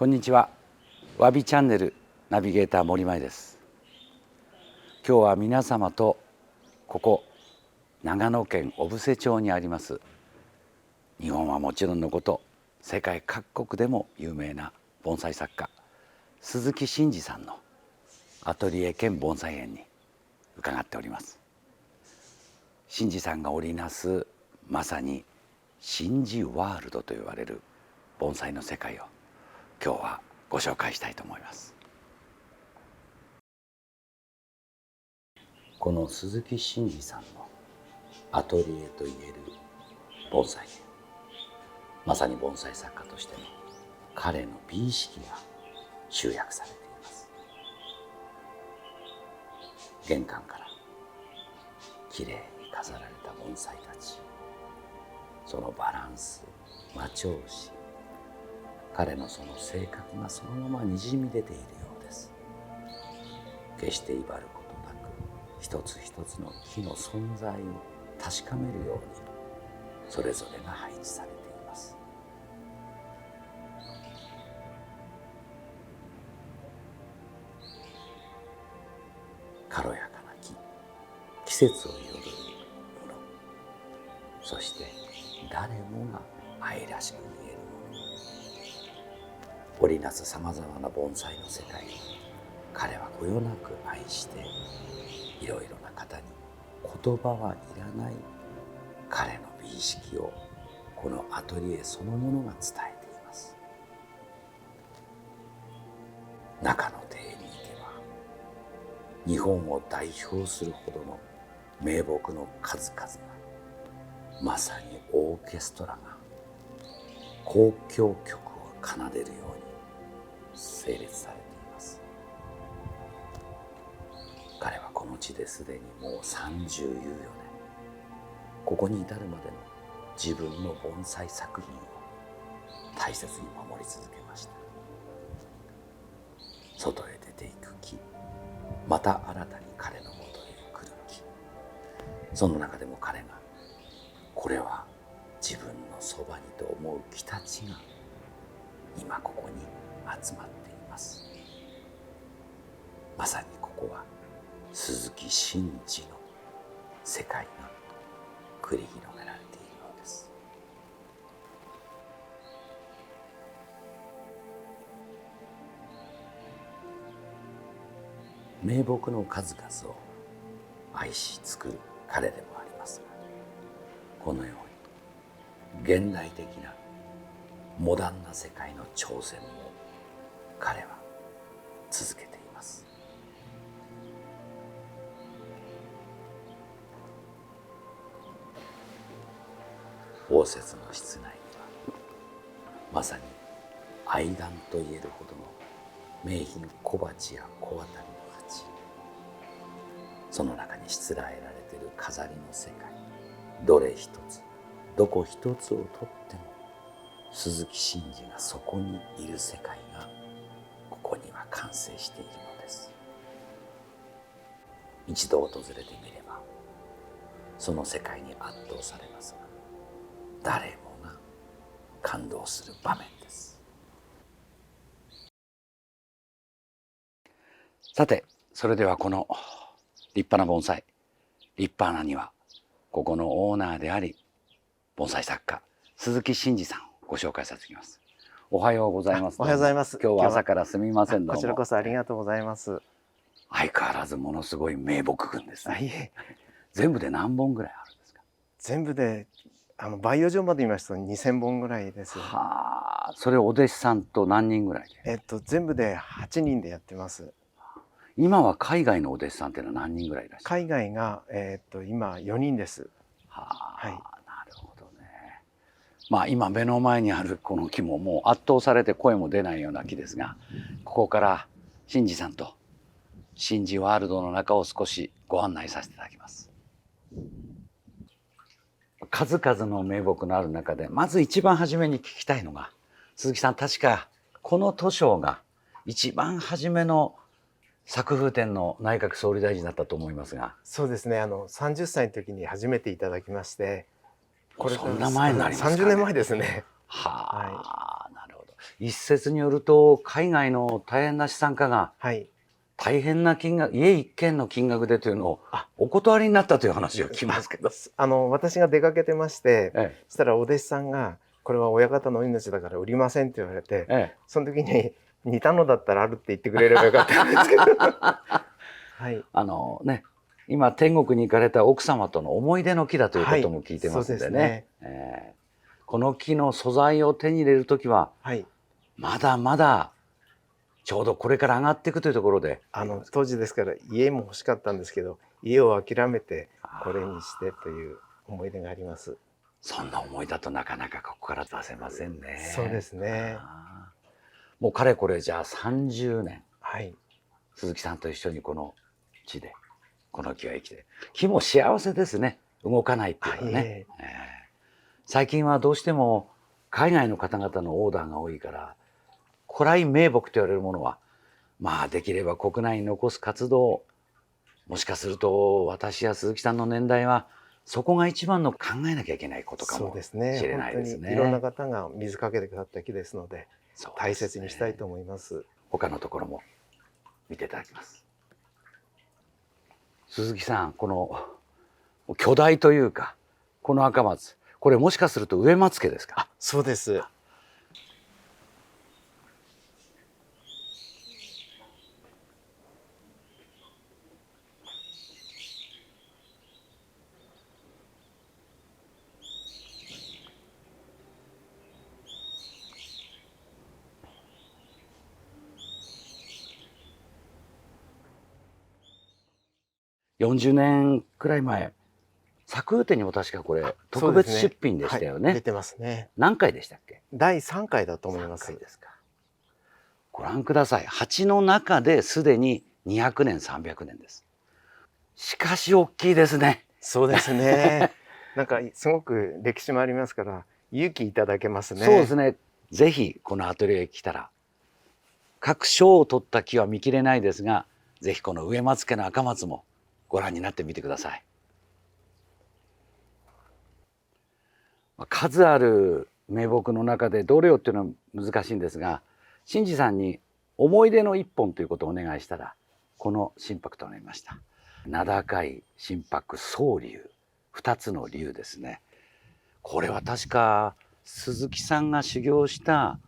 こんにちは。わびチャンネルナビゲーター森前です。今日は皆様とここ長野県小布施町にあります日本はもちろんのこと世界各国でも有名な盆栽作家鈴木伸二さんのアトリエ兼盆栽園に伺っております。伸二さんが織りなすまさに伸二ワールドと言われる盆栽の世界を今日はご紹介したいと思います。この鈴木伸二さんのアトリエといえる盆栽園、まさに盆栽作家としての彼の美意識が集約されています。玄関からきれいに飾られた盆栽たち、そのバランス、魔調子、彼のその性格がそのままにじみ出ているようです。決して威張ることなく一つ一つの木の存在を確かめるようにそれぞれが配置されています。軽やかな木、季節を彩るもの、そして誰もが愛らしく見えるもの、織りなすさまざまな盆栽の世界を彼はこよなく愛していろいろな方に言葉はいらない彼の美意識をこのアトリエそのものが伝えています。中の庭園に行けば日本を代表するほどの名木の数々がまさにオーケストラが交響曲を奏でるように整列されています。彼はこの地ですでにもう30余年、ここに至るまでの自分の盆栽作品を大切に守り続けました。外へ出ていく木、また新たに彼のもとへ来る木、その中でも彼がこれは自分のそばにと思う木たちが今ここに集まっています。まさにここは鈴木伸二の世界が繰り広げられているのです。名木の数々を愛し作る彼でもありますが、このように現代的なモダンな世界の挑戦も彼は続けています。応接の室内にはまさに愛玩といえるほどの名品小鉢や小渡りの鉢、その中にしつらえられている飾りの世界、どれ一つどこ一つをとっても鈴木伸二がそこにいる世界がここには完成しているのです。一度訪れてみればその世界に圧倒されますが、誰もが感動する場面です。さて、それではこの立派な盆栽、立派な庭、ここのオーナーであり盆栽作家鈴木伸二さんをご紹介させていただきます。おはようございます。おはようございます。今日は朝からすみません。どうも。こちらこそありがとうございます。相変わらずものすごい名木群ですね。いえ、全部で何本ぐらいあるんですか？全部で培養場まで見ますと2000本ぐらいです。はあ、それお弟子さんと何人ぐらいで？全部で8人でやってます。今は海外のお弟子さんっていうのは何人ぐらいいらっしゃる？海外が今4人です。はあ、はい。なるほどね。まあ今目の前にあるこの木ももう圧倒されて声も出ないような木ですが、ここから伸二さんと伸二ワールドの中を少しご案内させていただきます。数々の名木のある中でまず一番初めに聞きたいのが、鈴木さん確かこの図書が一番初めの作風展の内閣総理大臣だったと思いますが。そうですね。30歳の時に初めていただきまして、これそんな前になりますかね。30年前ですね。はあ、なるほど。一説によると海外の大変な資産家がはい。大変な金額、家一軒の金額でというのをお断りになったという話を聞きますけど。私が出かけてまして、えそしたらお弟子さんが、これは親方の命だから売りませんって言われて、え、その時に似たのだったらあるって言ってくれればよかったんですけど。はい。ね、今天国に行かれた奥様との思い出の木だということも聞いてますんでね。この木の素材を手に入れるときは、はい。まだまだちょうどこれから上がっていくというところで、当時ですから家も欲しかったんですけど、家を諦めてこれにしてという思い出があります。そんな思いだとなかなかここから出せませんね。そうですね。もうかれこれじゃあ30年、はい。鈴木さんと一緒にこの地でこの木は生きて、木も幸せですね、動かないっていうのはね。最近はどうしても海外の方々のオーダーが多いから、古来名木と言われるものはまあできれば国内に残す活動、もしかすると私や鈴木さんの年代はそこが一番の考えなきゃいけないことかもしれないですね。いろんな方が水かけてくださった木ですので、大切にしたいと思います。他のところも見ていただきます。鈴木さん、この巨大というかこの赤松、これもしかすると植松家ですか？そうです。40年くらい前、作風展にも確かこれ特別出品でしたよね。出てますね。何回でしたっけ？第3回だと思います。3回ですか。ご覧ください。鉢の中ですでに200年300年です。しかし大きいですね。そうですね。なんかすごく歴史もありますから勇気いただけますね。そうですね。ぜひこのアトリエへ来たら、各賞を取った木は見切れないですが、ぜひこの植松家の赤松もご覧になってみてください。数ある名木の中でどれをっていうのは難しいんですが、新次さんに思い出の一本ということをお願いしたら、この心拍となりました。名高い心拍双龍、2つの龍ですね。これは確か鈴木さんが修行した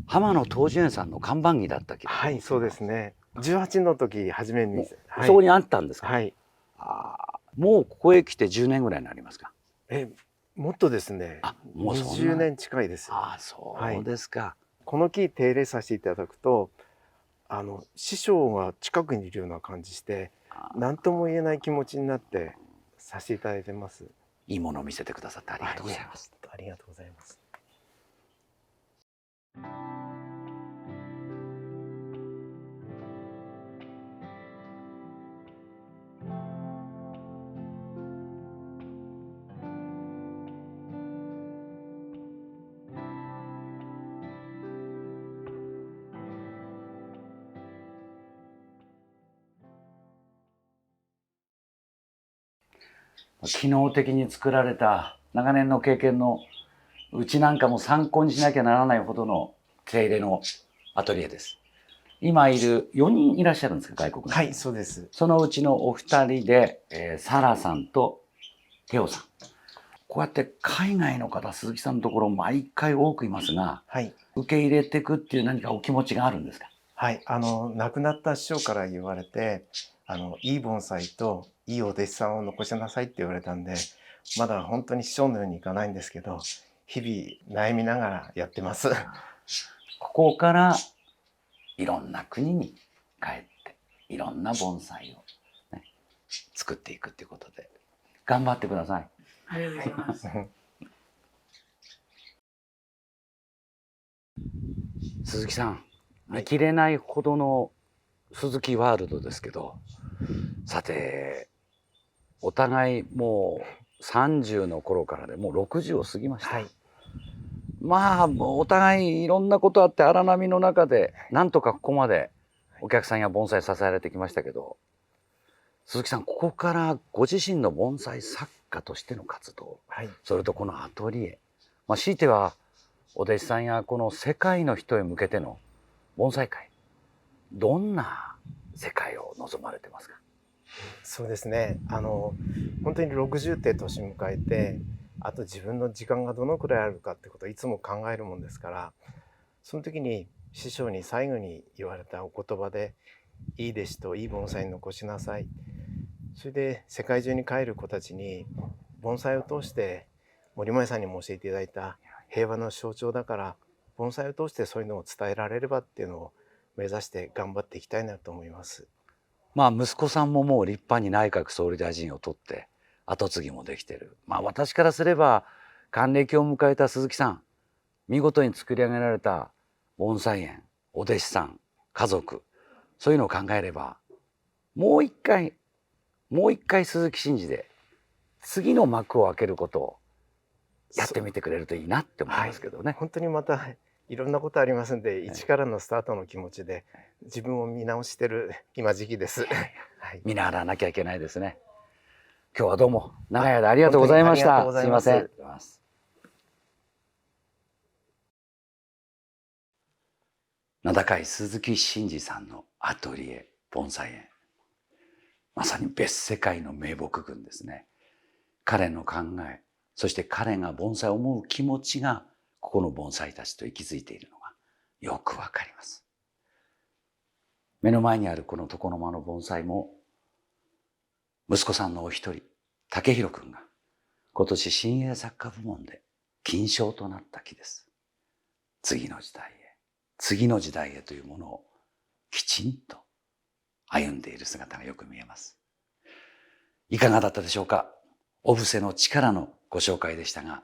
浜野東樹園さんの看板木だった気がします。はい、そうですね。18の時初めに、そこにあったんですか？はい。もうここへ来て10年ぐらいになりますか？もっとですね。もうそんな20年近いです。そうですか。この木手入れさせていただくと、師匠が近くにいるような感じして、何とも言えない気持ちになってさせていただいてます。いいものを見せてくださってありがとうございます。ありがとうございます。機能的に作られた長年の経験のうちなんかも参考にしなきゃならないほどの手入れのアトリエです。今いる4人いらっしゃるんですか、外国の。はい、そうです。そのうちのお二人で、サラさんとテオさん。こうやって海外の方、鈴木さんのところ毎回多くいますが、はい、受け入れていくっていう何かお気持ちがあるんですか？はい、亡くなった師匠から言われて、いい盆栽といいお弟子さんを残しなさいって言われたんで、まだ本当に師匠のようにいかないんですけど、日々悩みながらやってます。ここからいろんな国に帰っていろんな盆栽を、ね、作っていくっていうことで頑張ってください。ありがとうございます。鈴木さん、見切れないほどの鈴木ワールドですけど、さてお互いもう30の頃からでもう60を過ぎました。はい、まあもうお互いいろんなことあって荒波の中でなんとかここまでお客さんや盆栽支えられてきましたけど、鈴木さん、ここからご自身の盆栽作家としての活動、はい、それとこのアトリエ、強いてはお弟子さんやこの世界の人へ向けての盆栽会、どんな世界を望まれてますか？そうですね。本当に60って年迎えて、あと自分の時間がどのくらいあるかってことをいつも考えるもんですから、その時に師匠に最後に言われたお言葉で、いい弟子といい盆栽に残しなさい。それで世界中に帰る子たちに、盆栽を通して森前さんにも教えていただいた平和の象徴だから、盆栽を通してそういうのを伝えられればっていうのを目指して頑張っていきたいなと思います。まあ息子さんももう立派に内閣総理大臣を取って後継ぎもできてる。まあ私からすれば還暦を迎えた鈴木さん、見事に作り上げられた盆栽園、お弟子さん、家族、そういうのを考えればもう一回鈴木真治で次の幕を開けることをやってみてくれるといいなって思いますけどね。本当にまたいろんなことありますんで、一からのスタートの気持ちで自分を見直してる今時期です。はい、見習わなきゃいけないですね。今日はどうも長い間ありがとうございました。すいません。名高い鈴木真治さんのアトリエ盆栽園、まさに別世界の名木群ですね。彼の考え、そして彼が盆栽を思う気持ちがここの盆栽たちと息づいているのがよくわかります。目の前にあるこの床の間の盆栽も息子さんのお一人武弘君が今年新鋭作家部門で金賞となった木です。次の時代へというものをきちんと歩んでいる姿がよく見えます。いかがだったでしょうか。小布施の力のご紹介でしたが、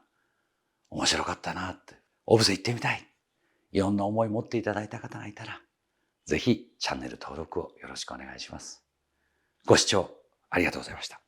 面白かったなって、小布施行ってみたい、いろんな思い持っていただいた方がいたら、ぜひチャンネル登録をよろしくお願いします。ご視聴ありがとうございました。